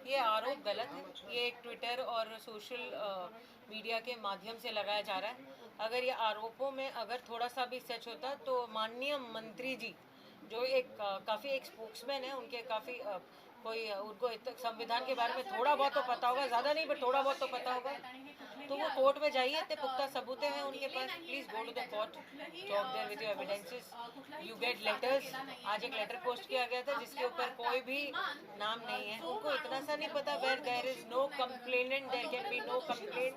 ये आरोप गलत है। ये एक ट्विटर और सोशल मीडिया के माध्यम से लगाया जा रहा है। अगर ये आरोपों में अगर थोड़ा सा भी सच होता तो माननीय मंत्री जी जो एक काफ़ी एक स्पोक्समैन है, उनके काफ़ी कोई उनको संविधान के बारे में थोड़ा बहुत तो पता होगा, ज़्यादा नहीं बट थोड़ा बहुत तो पता होगा, तो वो कोर्ट में जाइए। इतने पुख्ता सबूत हैं उनके पास, please go to the court, talk there with your evidences, you get letters. आज एक लेटर पोस्ट किया गया था जिसके ऊपर कोई भी नाम नहीं है। उनको इतना सा नहीं पता where there is no complainant there can be no complaint.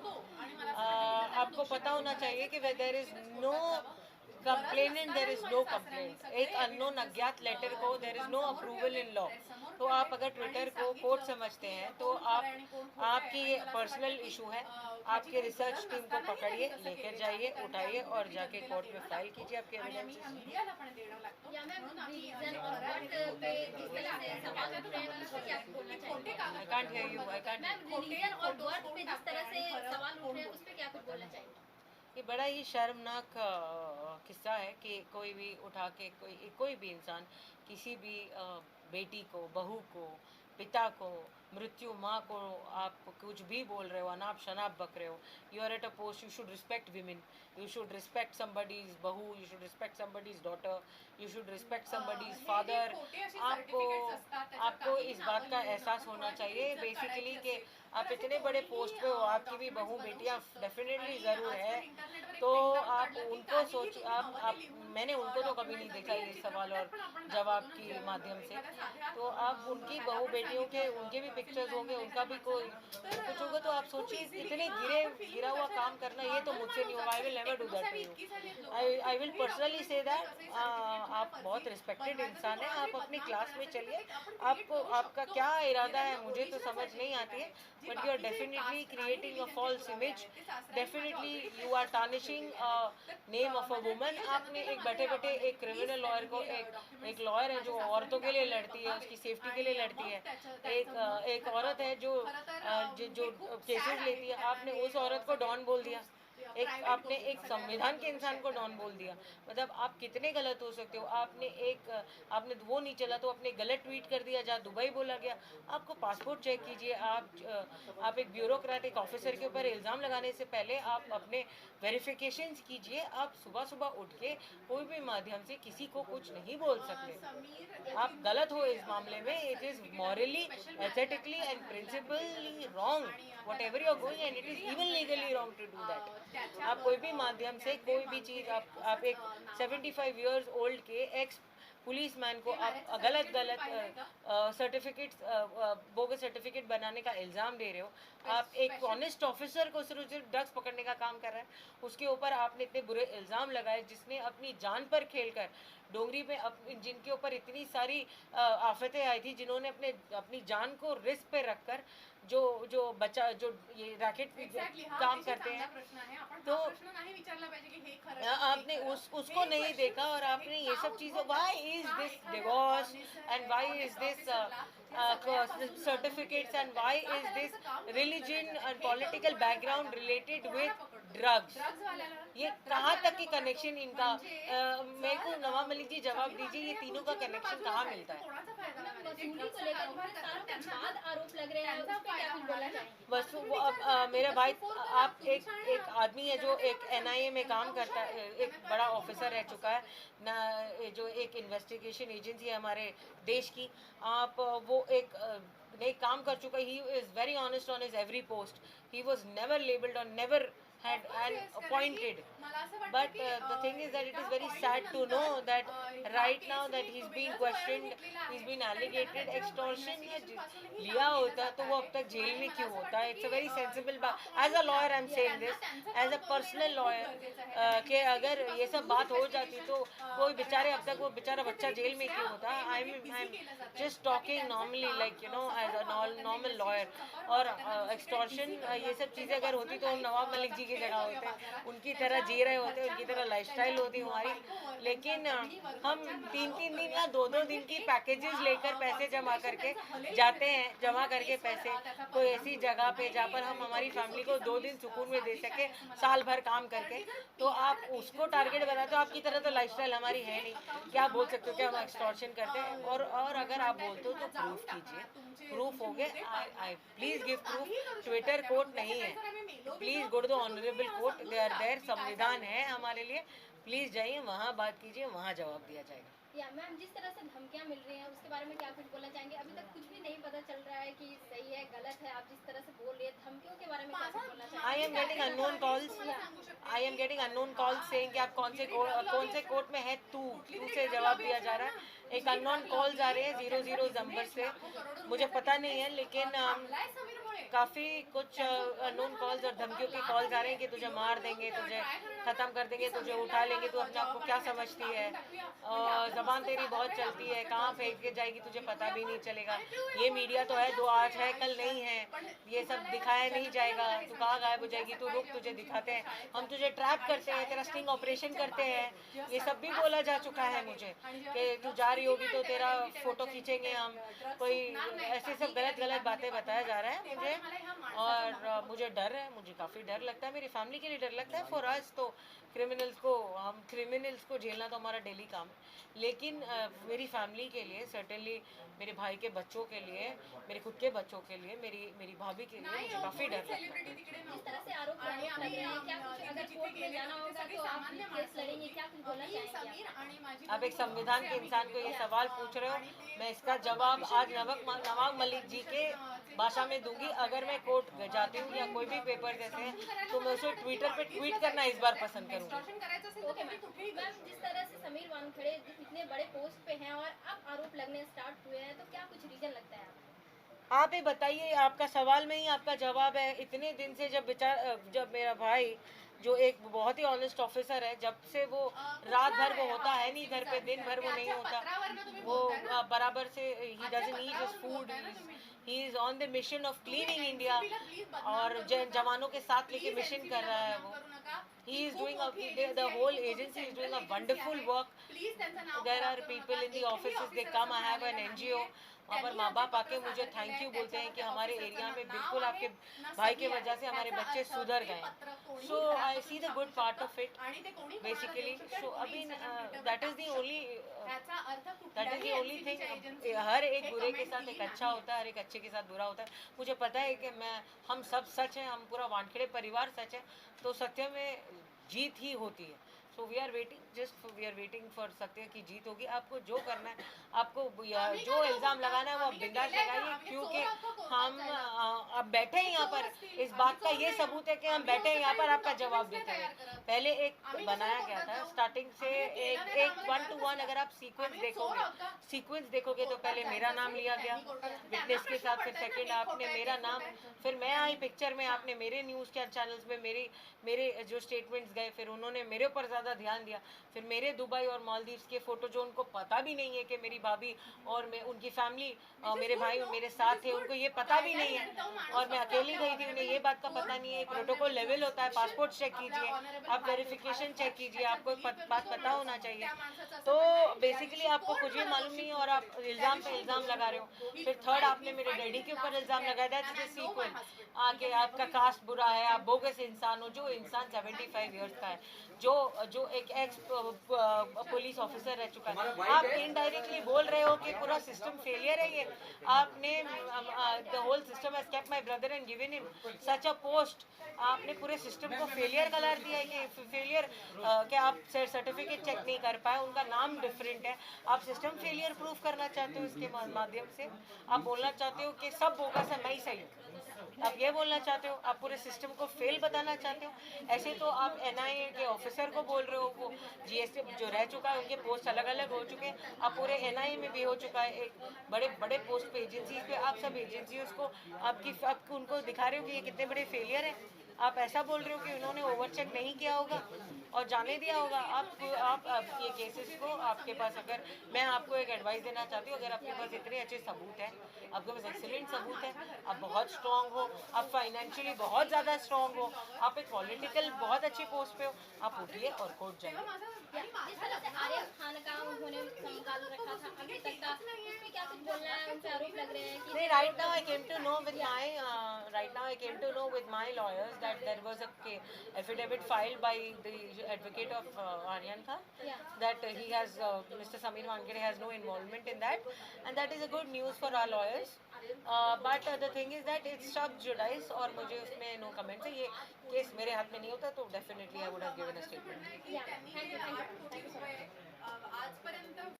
आपको पता होना चाहिए कि where there is no complainant there is no complaint. एक अननोन अज्ञात लेटर को there is no approval in law. तो आप अगर ट्विटर को कोर्ट समझते हैं तो आपकी ये पर्सनल इशू है। आपके रिसर्च टीम को पकड़िए, लेकर जाइए, उठाइए और जाके कोर्ट में फाइल कीजिए आपके evidences. I can't hear you, I can't. ये बड़ा ही शर्मनाक किस्सा है कि कोई भी उठा के कोई भी इंसान किसी भी बेटी को, बहू को, पिता को, मृत्यु माँ को आप कुछ भी बोल रहे हो, अनाप शनाप बक रहे हो। You are at a post, you should respect women, you should respect somebody's बहू, you should respect somebody's daughter, you should respect somebody's father. आपको इस बात का एहसास होना चाहिए बेसिकली कि आप इतने बड़े पोस्ट पे हो, आपकी भी बहू बेटियां डेफिनेटली ज़रूर है, तो आप उनको सोच आप मैंने उनको तो कभी नहीं देखा ये सवाल और जवाब के माध्यम से। तो आप उनकी बहू बेटियों के उनके भी पिक्चर्स होंगे, उनका भी कोई कुछ होगा, तो आप सोचिए इतने गिरा हुआ काम करना, ये तो मुझसे नहीं होगा। I will never do that to you. I will personally say that आप बहुत रिस्पेक्टेड इंसान हैं, आप अपनी क्लास में चलिए। आपका क्या इरादा है मुझे तो समझ नहीं आती है, but you are definitely creating a false image, definitely you are tarnishing name of a woman. आपने एक बैठे बैठे एक क्रिमिनल लॉयर को, एक लॉयर है जो औरतों के लिए लड़ती है, उसकी सेफ्टी के लिए लड़ती है, एक औरत है जो केसेस लेती है, आपने उस औरत को डॉन बोल दिया। आपने एक संविधान के इंसान को डॉन बोल दिया। मतलब आप कितने गलत हो सकते हो। आपने वो नहीं चला तो आपने गलत ट्वीट कर दिया जहाँ दुबई बोला गया। आपको पासपोर्ट चेक कीजिए। आप एक ब्यूरोक्रेट, एक ऑफिसर के ऊपर इल्ज़ाम लगाने से पहले आप अपने वेरिफिकेशंस कीजिए। आप सुबह सुबह उठ के कोई भी माध्यम से किसी को कुछ नहीं बोल सकते। आप गलत हो इस मामले में। It is morally, ethically and principally wrong whatever you are going, and it is even legally wrong to do that. आप कोई भी माध्यम से कोई भी चीज़ आप एक 75 ईयर्स ओल्ड के एक्स पुलिस मैन को आप गलत सर्टिफिकेट, बोगस सर्टिफिकेट बनाने का इल्ज़ाम दे रहे हो। आप एक ऑनेस्ट ऑफिसर को सिर्फ ड्रग्स पकड़ने का काम कर रहा है, उसके ऊपर आपने इतने बुरे इल्ज़ाम लगाए, जिसने अपनी जान पर खेलकर डोंगरी में जिनके ऊपर इतनी सारी आफतें आई थी, जिन्होंने अपनी जान को रिस्क पे रखकर जो ये रैकेट काम करते हैं, तो आपने उसको नहीं देखा और आपने ये सब चीज़ें, why is this divorce and why is this certificates and why is this religion and political background related with drugs. ये कहाँ तक की कनेक्शन इनका, मेरे को नवाब मलिक जी जवाब दीजिए, ये तीनों का कनेक्शन कहाँ मिलता है? बस मेरा भाई, आप एक आदमी है जो एक NIA में काम करता है, एक बड़ा ऑफिसर रह चुका है ना, जो एक इन्वेस्टिगेशन एजेंसी है हमारे देश की। आप वो एक काम कर चुका है। He is very honest on his every post. He was never labelled और never had and appointed, but the thing is that it is very sad to know that right now that he's being questioned, he's been alleged extortion। लिया होता तो वो अब तक jail में क्यों होता है? It's a very sensible बात। As a lawyer I'm saying this, as a personal lawyer, कि अगर ये सब बात हो जाती तो कोई बेचारे अब तक वो बेचारा बच्चा जेल में क्यों होता? I'm just talking normally, like you know, as a normal lawyer। और extortion ये सब चीज़ें अगर होती तो हम नवाब मलिक जी की जगह होते, उनकी तरह जी रहे होते हैं, उनकी तरह लाइफस्टाइल होती है हमारी, लेकिन हम 3-3 दिन या 2-2 दिन की पैकेजेस लेकर पैसे जमा करके जाते हैं, जमा करके पैसे कोई ऐसी जगह पे जहाँ पर हम हमारी फैमिली को 2 दिन सुकून में दे सके साल भर काम करके, तो आप उसको टारगेट बनाते हो। आपकी तरह तो लाइफस्टाइल हमारी है नहीं कि आप बोल सकते हो कि हम एक्सटॉर्शन करते हैं, और अगर आप बोलते हो तो प्रूफ कीजिए, प्रूफ हो गए, I please give proof. Twitter court नहीं है, please go to the honourable court, they are there, संविधान है हमारे लिए, प्लीज जाइए वहाँ बात कीजिए, वहाँ जवाब दिया जाएगा। या मैम, जिस तरह से धमकियां मिल रही हैं उसके बारे में क्या कुछ बोलना चाहेंगे? अभी तक कुछ भी नहीं पता चल रहा है कि सही है गलत है, आप जिस तरह से बोल रही है धमकियों के बारे में क्या कुछ बोलना चाहेंगे? I am getting unknown calls saying कि आप कौन से कोर्ट में है, तू से जवाब दिया जा रहा है। एक अननोन कॉल्स आ रहे हैं 00 नंबर से, मुझे पता नहीं है, लेकिन काफ़ी कुछ अननोन कॉल्स और धमकियों के कॉल्स आ रहे हैं कि तुझे मार देंगे, तुझे ख़त्म कर देंगे, तुझे उठा लेंगे, तू अपने आप को क्या समझती है, ज़बान तेरी बहुत चलती है, कहाँ फेंक के जाएगी तुझे पता भी नहीं चलेगा, ये मीडिया तो है, दो आज है कल नहीं है, ये सब दिखाया नहीं जाएगा, तू कहाँ गायब हो जाएगी, तू रुक, तुझे दिखाते हैं, हम तुझे ट्रैप करते हैं, तेरा स्टिंग ऑपरेशन करते हैं, ये सब भी बोला जा चुका है मुझे कि तू जा रही होगी तो तेरा फोटो खींचेंगे हम, कोई ऐसे सब गलत बातें बताया जा रहा है मुझे, और मुझे डर है, मुझे काफ़ी डर लगता है, मेरी फैमिली के लिए डर लगता है। फॉर अस तो क्रिमिनल्स को झेलना तो हमारा डेली काम है, लेकिन मेरी फैमिली के लिए सर्टेनली, मेरे भाई के बच्चों के लिए, मेरे खुद के बच्चों के लिए, मेरी भाभी के लिए मुझे काफ़ी डर लगता है। जिस तरह से आरोप लग रहे हैं, क्या कुछ अगर कोर्ट में जाना होगा तो आप केस लड़ेंगे, क्या कुछ बोलना चाहेंगे? आप एक संविधान के इंसान को ये सवाल पूछ रहे हो, मैं इसका जवाब आज नवाब मलिक जी के भाषा में दूंगी। अगर मैं कोर्ट जाती हूँ या कोई भी पेपर देते हैं तो मैं उसे ट्विटर पे ट्वीट करना इस बार पसंद करूँगी। ओके मैम, जिस तरह से समीर वानखेड़े इतने बड़े पोस्ट पे हैं और अब आरोप लगने स्टार्ट हुए हैं, तो क्या कुछ रीजन लगता है आपको? आप ही बताइए, आपका सवाल में ही आपका जवाब है। इतने दिन से जब मेरा भाई जो एक बहुत ही ऑनेस्ट ऑफिसर है, जब से वो रात भर वो होता है नहीं घर पे, दिन भर वो नहीं होता, वो बराबर से he doesn't eat his food, he is on the mission of cleaning India, और जवानों के साथ लेके मिशन कर रहा है वो। He is doing the whole agency is doing a wonderful work. There are people in the offices, they come, I have an NGO, वहाँ पर माँ बाप आके मुझे थैंक यू बोलते हैं कि हमारे एरिया में बिल्कुल आपके भाई की वजह से हमारे बच्चे सुधर गए। So I see the good part of it basically. So अभी that is the only thing. हर एक बुरे के साथ एक अच्छा होता है, हर एक अच्छे के साथ बुरा होता है। मुझे पता है कि हम सब सच हैं, हम पूरा वानखेड़े परिवार सच है, तो सत्य में जीत ही होती है। So we are waiting for सत्य की जीत होगी। आपको जो करना है, आपको जो इल्ज़ाम लगाना है वो आप बिंदास लगाइए, क्योंकि हम अब बैठे हैं यहाँ पर। इस बात का ये सबूत है कि हम बैठे हैं यहाँ पर आपका जवाब देते हैं। पहले एक बनाया गया था स्टार्टिंग से, एक 1 to 1 अगर आप सीक्वेंस देखोगे तो पहले मेरा नाम लिया गया विटनेस के साथ, फिर सेकंड आपने मेरा नाम, फिर मैं आई पिक्चर में, आपने मेरे न्यूज़ चैनल्स में मेरे जो स्टेटमेंट्स गए, फिर उन्होंने मेरे ऊपर ज़्यादा ध्यान दिया, फिर मेरे दुबई और मालदीव्स के फ़ोटो, जो उनको पता भी नहीं है कि मेरी भाभी और उनकी फैमिली, मेरे भाई मेरे साथ थे, उनको ये पता भी नहीं है, और मैं अकेली गई थी, उन्हें ये बात का पता नहीं है। प्रोटोकॉल लेवल होता है, पासपोर्ट चेक कीजिए, आप वेरिफिकेशन चेक कीजिए, आपको एक बात पता होना चाहिए। तो बेसिकली आपको कुछ भी मालूम नहीं है और आप इल्ज़ाम पे इल्ज़ाम लगा रहे हो। फिर थर्ड आपने मेरे डैडी के ऊपर इल्ज़ाम लगाया, दैट्स द सीक्वेंस, आके आपका कास्ट बुरा है, आप बोगस इंसान हो। जो इंसान 75 ईयर्स का है, जो एक एक्स पुलिस ऑफिसर रह चुका है, आप इनडायरेक्टली बोल रहे हो कि पूरा सिस्टम फेलियर है। ये आपने the whole system has kept my brother and given him such a post. आपने पूरे सिस्टम को फेलियर करार दिया है कि फेलियर, कि आप सर्टिफिकेट चेक नहीं कर पाए, उनका नाम डिफरेंट है, आप सिस्टम फेलियर प्रूफ करना चाहते हो। इसके माध्यम से आप बोलना चाहते हो कि सब बोगस है, मैं ही सही हूँ। आप ये बोलना चाहते हो, आप पूरे सिस्टम को फेल बताना चाहते हो। ऐसे तो आप एनआईए के ऑफिसर को बोल रहे हो, वो जीएसटी जो रह चुका है, उनके पोस्ट अलग अलग हो चुके हैं, आप पूरे एनआईए में भी हो चुका है, एक बड़े पोस्ट पे एजेंसी पे, आप सब एजेंसियों को उनको दिखा रहे हो कि ये कितने बड़े फेलियर हैं। आप ऐसा बोल रहे हो कि उन्होंने ओवरचेक नहीं किया होगा। और जाने दिया होगा। आप ये केसेस को, आपके पास अगर, मैं आपको एक एडवाइस देना चाहती हूँ, अगर आपके पास इतने अच्छे सबूत हैं, आपके पास एक्सीलेंट सबूत है, आप बहुत स्ट्रांग हो, आप फाइनेंशियली बहुत ज़्यादा स्ट्रांग हो, आप एक पॉलिटिकल बहुत अच्छी पोस्ट पे हो, आप उठिए और कोर्ट जाइए। जिस तरह से आर्यन खान का उन्होंने संभाल रखा था अभी तक का, उसमें क्या कुछ बोलना है? उनसे आरोप लग रहे हैं कि नहीं, right now I came to know with my lawyers that there was a affidavit filed by the advocate of Aryan Khan, Yeah. that he has Mr. Sameer Wankhede has no involvement in that, and that is a good news for our lawyers. But the thing is that it's sub judice, और मुझे उसमें no comment है। ये case मेरे हाथ में नहीं होता तो definitely I would have given a statement. Yeah, thank you so much.